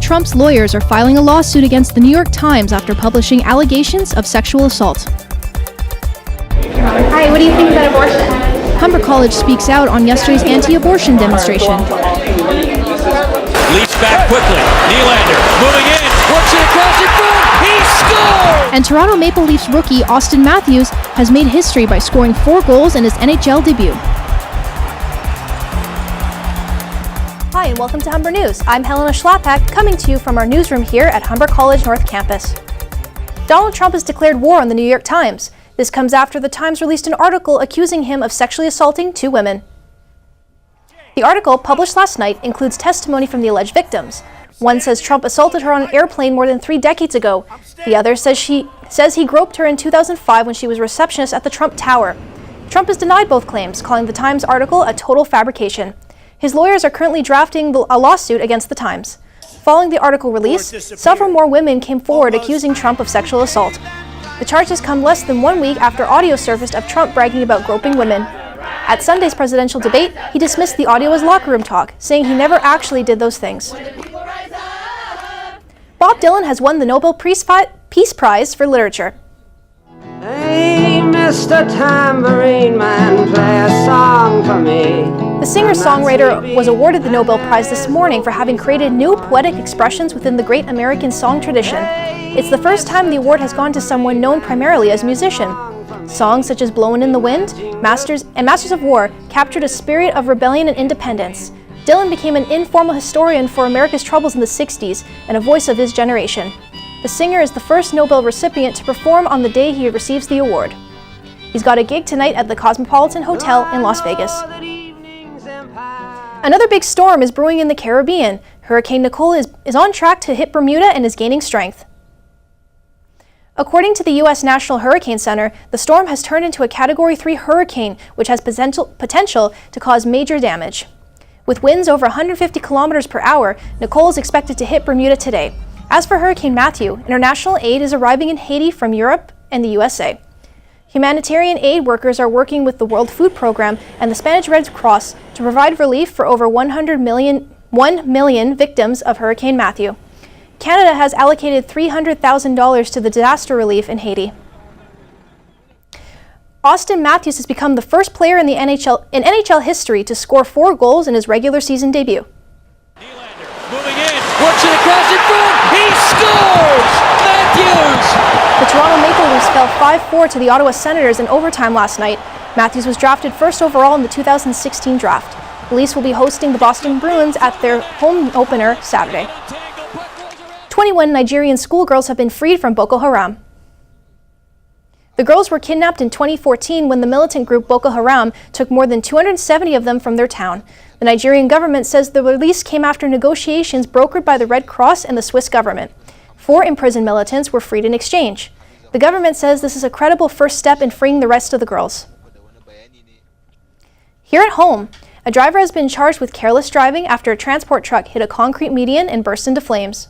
Trump's lawyers are filing a lawsuit against the New York Times after publishing allegations of sexual assault. Hi, what do you think about abortion? Humber College speaks out on yesterday's anti-abortion demonstration. Leaps back quickly. Nylander moving in. Works it across in front. He scored! And Toronto Maple Leafs rookie Auston Matthews has made history by scoring 4 goals in his NHL debut. Hi, and welcome to Humber News. I'm Helena Schlapak, coming to you from our newsroom here at Humber College North Campus. Donald Trump has declared war on the New York Times. This comes after the Times released an article accusing him of sexually assaulting 2 women. The article, published last night, includes testimony from the alleged victims. One says Trump assaulted her on an airplane more than 3 decades ago. The other says he groped her in 2005 when she was a receptionist at the Trump Tower. Trump has denied both claims, calling the Times article a total fabrication. His lawyers are currently drafting a lawsuit against the Times. Following the article release, several more women came forward accusing Trump of sexual assault. The charges come less than 1 week after audio surfaced of Trump bragging about groping women. At Sunday's presidential debate, he dismissed the audio as locker room talk, saying he never actually did those things. Bob Dylan has won the Nobel Peace Prize for Literature. Hey, Mr. Tambourine Man, play a song for me. The singer-songwriter was awarded the Nobel Prize this morning for having created new poetic expressions within the great American song tradition. It's the first time the award has gone to someone known primarily as a musician. Songs such as Blowin' in the Wind, Masters of War captured a spirit of rebellion and independence. Dylan became an informal historian for America's troubles in the 60s and a voice of his generation. The singer is the first Nobel recipient to perform on the day he receives the award. He's got a gig tonight at the Cosmopolitan Hotel in Las Vegas. Another big storm is brewing in the Caribbean. Hurricane Nicole is on track to hit Bermuda and is gaining strength. According to the U.S. National Hurricane Center, the storm has turned into a Category 3 hurricane, which has potential to cause major damage. With winds over 150 kilometers per hour, Nicole is expected to hit Bermuda today. As for Hurricane Matthew, international aid is arriving in Haiti from Europe and the USA. Humanitarian aid workers are working with the World Food Program and the Spanish Red Cross to provide relief for over 1 million victims of Hurricane Matthew. Canada has allocated $300,000 to the disaster relief in Haiti. Auston Matthews has become the first player in NHL history to score 4 goals in his regular season debut. Nylander moving in, works it across in front. He scores! Matthews! The Toronto Maple Leafs fell 5-4 to the Ottawa Senators in overtime last night. Matthews was drafted first overall in the 2016 draft. The Leafs will be hosting the Boston Bruins at their home opener Saturday. 21 Nigerian schoolgirls have been freed from Boko Haram. The girls were kidnapped in 2014 when the militant group Boko Haram took more than 270 of them from their town. The Nigerian government says the release came after negotiations brokered by the Red Cross and the Swiss government. 4 imprisoned militants were freed in exchange. The government says this is a credible first step in freeing the rest of the girls. Here at home, a driver has been charged with careless driving after a transport truck hit a concrete median and burst into flames.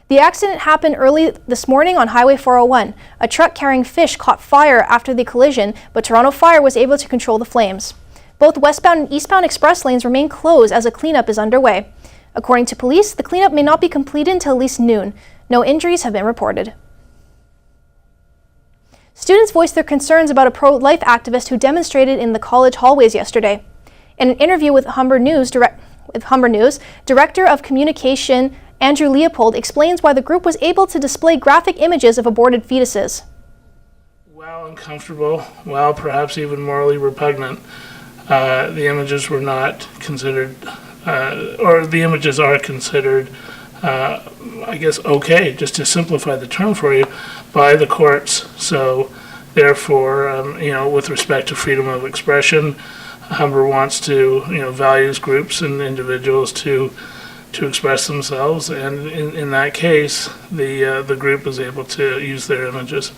The accident happened early this morning on Highway 401. A truck carrying fish caught fire after the collision, but Toronto Fire was able to control the flames. Both westbound and eastbound express lanes remain closed as a cleanup is underway. According to police, the cleanup may not be completed until at least noon. No injuries have been reported. Students voiced their concerns about a pro-life activist who demonstrated in the college hallways yesterday. In an interview with Humber News, Director of Communication Andrew Leopold explains why the group was able to display graphic images of aborted fetuses. While uncomfortable, while perhaps even morally repugnant, the images were not considered, or the images are considered, I guess, okay, just to simplify the term for you, by the courts. So, therefore, with respect to freedom of expression, Humber wants to, values groups and individuals to express themselves, and in that case, the group is able to use their images.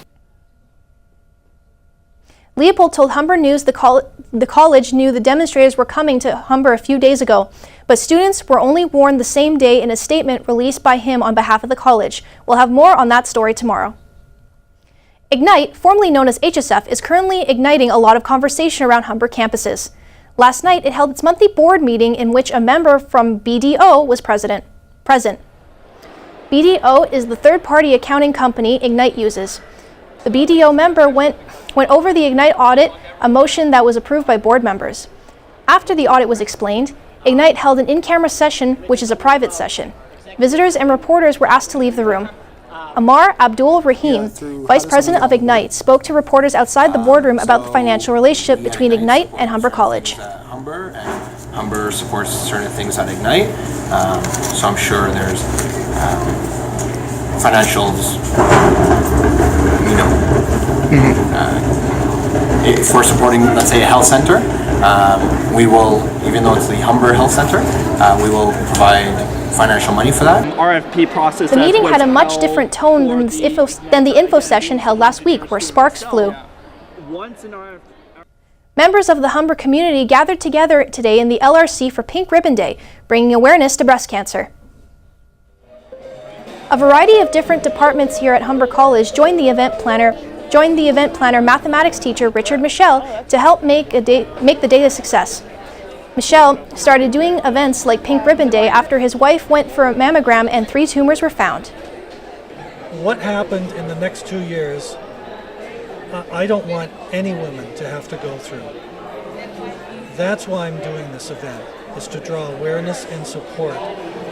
Leopold told Humber News the college knew the demonstrators were coming to Humber a few days ago, but students were only warned the same day in a statement released by him on behalf of the college. We'll have more on that story tomorrow. Ignite, formerly known as HSF, is currently igniting a lot of conversation around Humber campuses. Last night, it held its monthly board meeting in which a member from BDO was present. present. BDO is the third-party accounting company Ignite uses. The BDO member went over the Ignite audit, a motion that was approved by board members. After the audit was explained, Ignite held an in-camera session, which is a private session. Visitors and reporters were asked to leave the room. Amar Abdul Rahim, Vice President of Ignite, spoke to reporters outside the boardroom about the financial relationship between Ignite and Humber College. Humber, and Humber supports certain things at Ignite, so I'm sure there's financials, if we're supporting, let's say, a health center, we will, even though it's the Humber Health Center, we will provide financial money for that. RFP process. The meeting had a much different tone than the info session held last week, where sparks flew. Members of the Humber community gathered together today in the LRC for Pink Ribbon Day, bringing awareness to breast cancer. A variety of different departments here at Humber College joined the event planner mathematics teacher Richard Michel to help make the day a success. Michel started doing events like Pink Ribbon Day after his wife went for a mammogram and 3 tumors were found. What happened in the next 2 years, I don't want any women to have to go through. That's why I'm doing this event, is to draw awareness and support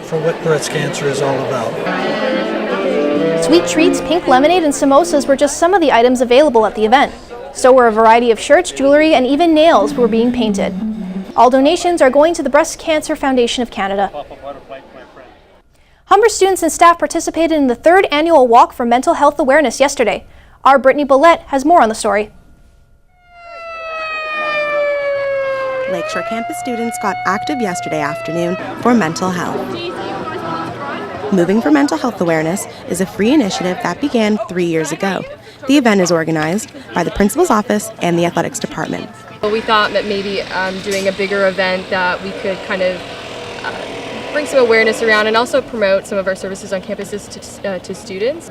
for what breast cancer is all about. Sweet treats, pink lemonade, and samosas were just some of the items available at the event. So were a variety of shirts, jewelry, and even nails were being painted. All donations are going to the Breast Cancer Foundation of Canada. Humber students and staff participated in the 3rd annual Walk for Mental Health Awareness yesterday. Our Brittany Bollett has more on the story. Lakeshore campus students got active yesterday afternoon for mental health. Moving for Mental Health Awareness is a free initiative that began 3 years ago. The event is organized by the principal's office and the athletics department. We thought that maybe doing a bigger event that we could kind of bring some awareness around and also promote some of our services on campuses to students.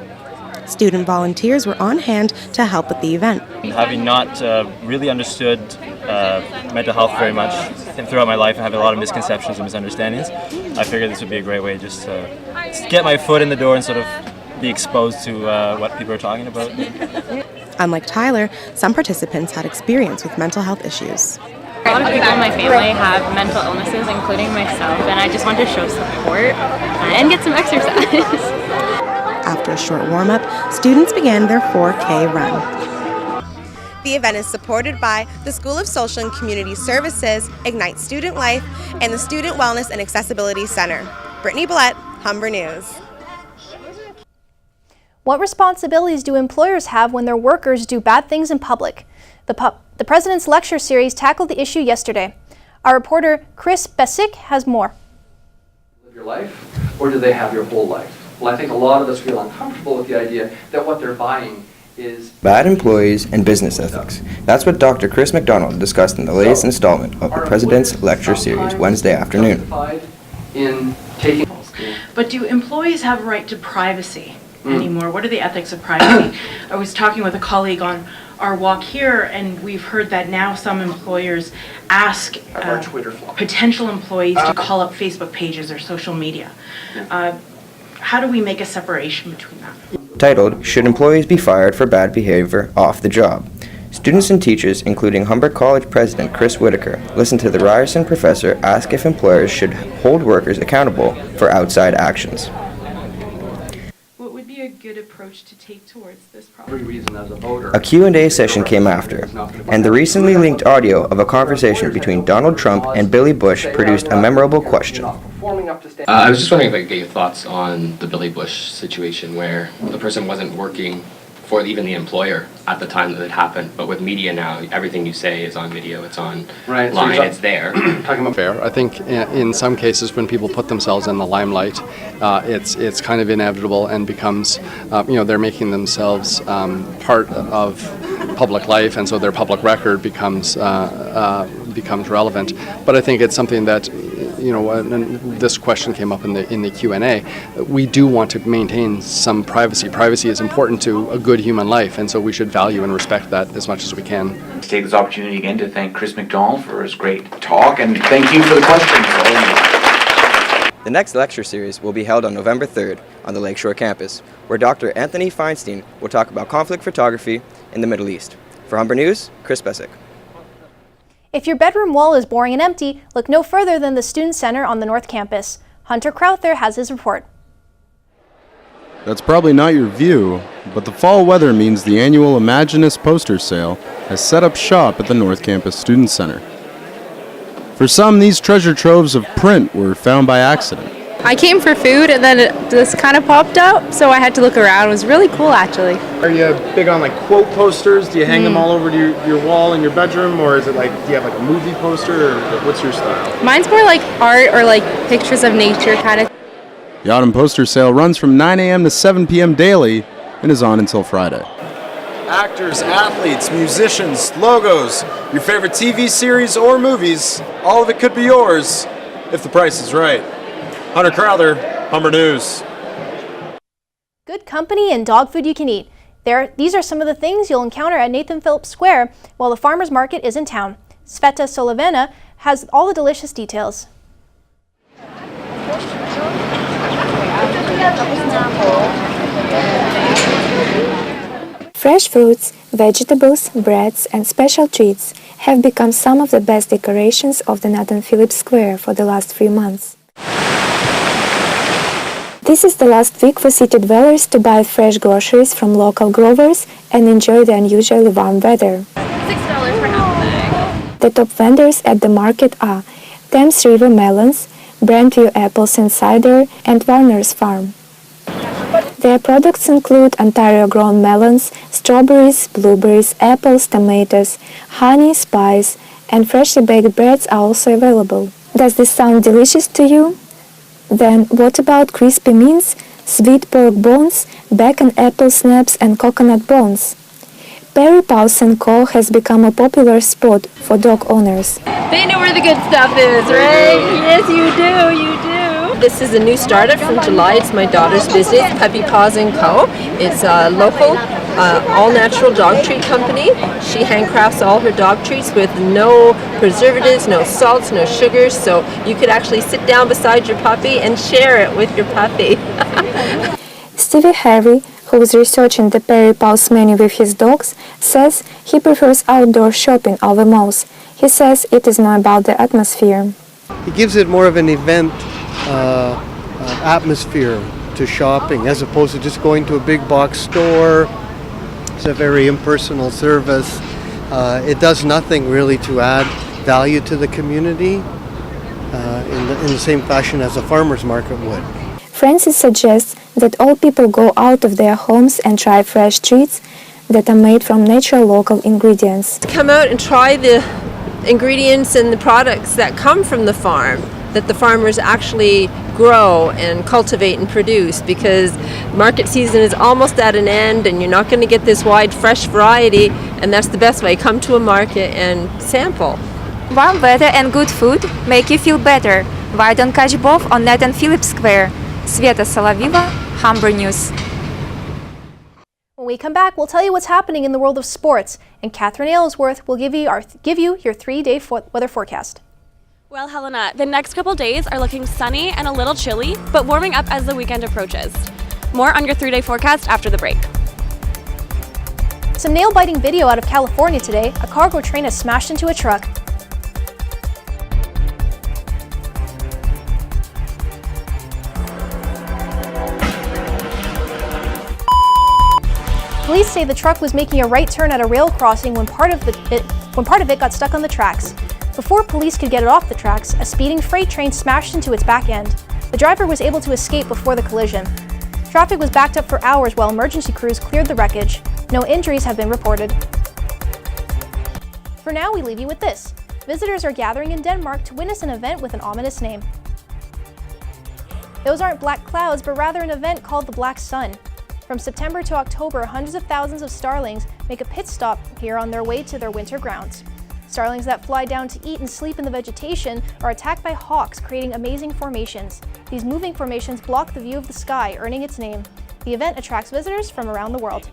Student volunteers were on hand to help with the event. Having not really understood mental health very much throughout my life and having a lot of misconceptions and misunderstandings, I figured this would be a great way just to get my foot in the door and sort of be exposed to what people are talking about. Unlike Tyler, some participants had experience with mental health issues. A lot of people in my family have mental illnesses, including myself, and I just want to show support and get some exercise. After a short warm-up, students began their 4K run. The event is supported by the School of Social and Community Services, Ignite Student Life, and the Student Wellness and Accessibility Center. Brittany Bollett, Humber News. What responsibilities do employers have when their workers do bad things in public? The President's Lecture Series tackled the issue yesterday. Our reporter Chris Besick has more. Live your life, or do they have your whole life? Well, I think a lot of us feel uncomfortable with the idea that what they're buying is bad employees and business ethics. That's what Dr. Chris McDonald discussed in the latest installment of the President's Lecture Series Wednesday afternoon. But do employees have a right to privacy anymore? What are the ethics of privacy? I was talking with a colleague on our walk here, and we've heard that now some employers ask potential employees to call up Facebook pages or social media. How do we make a separation between that? Titled, Should Employees Be Fired for Bad Behavior Off the Job? Students and teachers, including Humber College President Chris Whitaker, listened to the Ryerson professor ask if employers should hold workers accountable for outside actions. What would be a good approach to take towards this problem? A Q&A session came after, and the recently linked audio of a conversation between Donald Trump and Billy Bush produced a memorable question. I was just wondering if I could get your thoughts on the Billy Bush situation where the person wasn't working for even the employer at the time that it happened, but with media now, everything you say is on video, it's on line, it's there. Fair. I think in some cases when people put themselves in the limelight, it's kind of inevitable and becomes, they're making themselves part of public life, and so their public record becomes relevant. But I think it's something that, and this question came up in the Q&A, we do want to maintain some privacy. Privacy is important to a good human life, and so we should value and respect that as much as we can. Let's take this opportunity again to thank Chris McDonald for his great talk, and thank you for the questions. The next lecture series will be held on November 3rd on the Lakeshore campus, where Dr. Anthony Feinstein will talk about conflict photography in the Middle East. For Humber News, Chris Bessick. If your bedroom wall is boring and empty, look no further than the Student Center on the North Campus. Hunter Crowther has his report. That's probably not your view, but the fall weather means the annual Imaginus poster sale has set up shop at the North Campus Student Center. For some, these treasure troves of print were found by accident. I came for food and then this kind of popped up, so I had to look around. It was really cool, actually. Are you big on like quote posters? Do you hang them all over your wall in your bedroom, or is it like, do you have like a movie poster, or what's your style? Mine's more like art or like pictures of nature kind of. The autumn poster sale runs from 9 a.m. to 7 p.m. daily and is on until Friday. Actors, athletes, musicians, logos, your favorite TV series or movies, all of it could be yours if the price is right. Hunter Crowther, Humber News. Good company and dog food you can eat. These are some of the things you'll encounter at Nathan Phillips Square while the farmers market is in town. Sveta Solovena has all the delicious details. Fresh fruits, vegetables, breads and special treats have become some of the best decorations of the Nathan Phillips Square for the last 3 months. This is the last week for city dwellers to buy fresh groceries from local growers and enjoy the unusually warm weather. $6 for half a bag. The top vendors at the market are Thames River melons, Brandview apples and cider, and Warner's Farm. Their products include Ontario-grown melons, strawberries, blueberries, apples, tomatoes, honey, spice, and freshly baked breads are also available. Does this sound delicious to you? Then what about crispy meats, sweet pork bones, bacon apple snaps, and coconut bones? Perry Paws & Co. has become a popular spot for dog owners. They know where the good stuff is, right? Yes, you do. This is a new startup from July. It's my daughter's business, Puppy Paws & Co. It's a local, all-natural dog treat company. She handcrafts all her dog treats with no preservatives, no salts, no sugars, so you could actually sit down beside your puppy and share it with your puppy. Stevie Harvey, who is researching the Perry Paws menu with his dogs, says he prefers outdoor shopping over malls. He says it is more about the atmosphere. He gives it more of an event atmosphere to shopping as opposed to just going to a big box store. It's a very impersonal service. It does nothing really to add value to the community in the same fashion as a farmer's market would. Francis suggests that all people go out of their homes and try fresh treats that are made from natural local ingredients. Come out and try the ingredients and the products that come from the farm, that the farmers actually grow and cultivate and produce, because market season is almost at an end and you're not going to get this wide fresh variety, and that's the best way. Come to a market and sample. Warm weather and good food make you feel better. Why don't catch both on Nathan Phillips Square? Sveta Soloveva, Humber News. When we come back, we'll tell you what's happening in the world of sports, and Catherine Aylesworth will give you your 3-day weather forecast. Well, Helena, the next couple days are looking sunny and a little chilly, but warming up as the weekend approaches. More on your 3-day forecast after the break. Some nail-biting video out of California today. A cargo train has smashed into a truck. Police say the truck was making a right turn at a rail crossing when part of it got stuck on the tracks. Before police could get it off the tracks, a speeding freight train smashed into its back end. The driver was able to escape before the collision. Traffic was backed up for hours while emergency crews cleared the wreckage. No injuries have been reported. For now, we leave you with this. Visitors are gathering in Denmark to witness an event with an ominous name. Those aren't black clouds, but rather an event called the Black Sun. From September to October, hundreds of thousands of starlings make a pit stop here on their way to their winter grounds. Starlings that fly down to eat and sleep in the vegetation are attacked by hawks, creating amazing formations. These moving formations block the view of the sky, earning its name. The event attracts visitors from around the world.